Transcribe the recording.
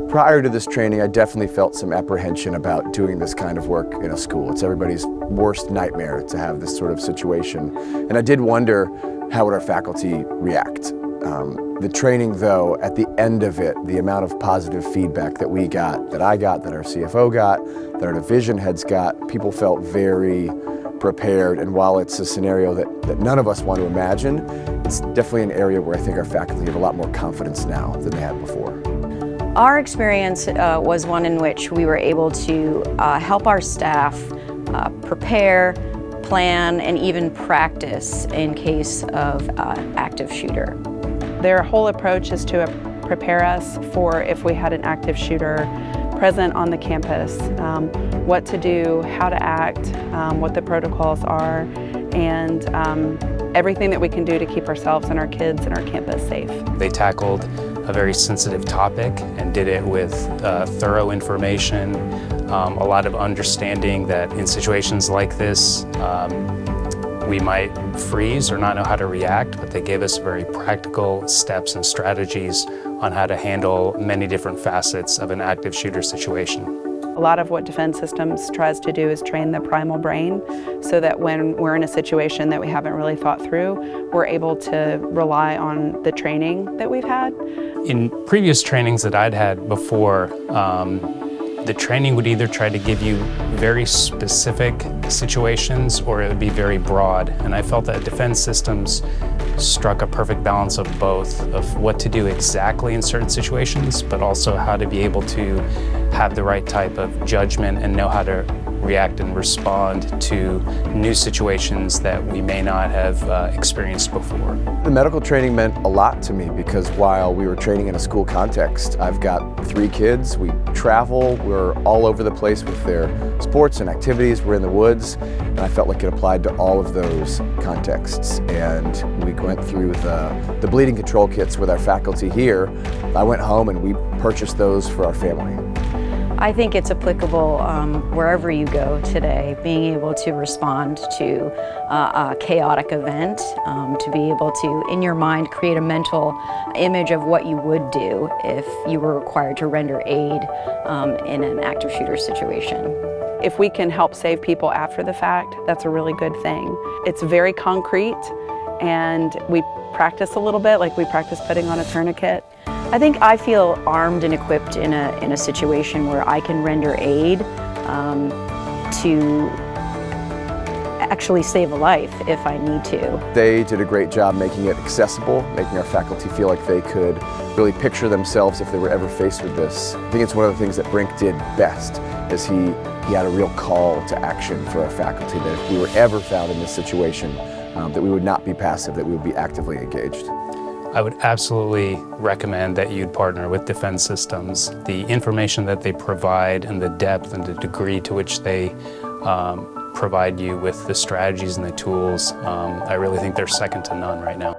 Prior to this training, I definitely felt some apprehension about doing this kind of work in a school. It's everybody's worst nightmare to have this sort of situation. And I did wonder, how would our faculty react? The training, though, at the end of it, the amount of positive feedback that we got, that I got, that our CFO got, that our division heads got, people felt very prepared. And while it's a scenario that none of us want to imagine, it's definitely an area where I think our faculty have a lot more confidence now than they had before. Our experience was one in which we were able to help our staff prepare, plan, and even practice in case of active shooter. Their whole approach is to prepare us for if we had an active shooter present on the campus, what to do, how to act, what the protocols are, and everything that we can do to keep ourselves and our kids and our campus safe. They tackled a very sensitive topic and did it with thorough information, a lot of understanding that in situations like this, we might freeze or not know how to react, but they gave us very practical steps and strategies on how to handle many different facets of an active shooter situation. A lot of what Defense Systems tries to do is train the primal brain so that when we're in a situation that we haven't really thought through, we're able to rely on the training that we've had. In previous trainings that I'd had before, the training would either try to give you very specific situations or it would be very broad. And I felt that Defense Systems struck a perfect balance of both, of what to do exactly in certain situations, but also how to be able to have the right type of judgment and know how to react and respond to new situations that we may not have experienced before. The medical training meant a lot to me because while we were training in a school context, I've got 3 kids, we travel, we're all over the place with their sports and activities, we're in the woods, and I felt like it applied to all of those contexts. And we went through the bleeding control kits with our faculty here. I went home and we purchased those for our family. I think it's applicable wherever you go today, being able to respond to a chaotic event, to be able to, in your mind, create a mental image of what you would do if you were required to render aid in an active shooter situation. If we can help save people after the fact, that's a really good thing. It's very concrete, and we practice a little bit, like we practice putting on a tourniquet. I think I feel armed and equipped in a situation where I can render aid to actually save a life if I need to. They did a great job making it accessible, making our faculty feel like they could really picture themselves if they were ever faced with this. I think it's one of the things that Brink did best, is he had a real call to action for our faculty, that if we were ever found in this situation, that we would not be passive, that we would be actively engaged. I would absolutely recommend that you'd partner with Defense Systems. The information that they provide and the depth and the degree to which they provide you with the strategies and the tools, I really think they're second to none right now.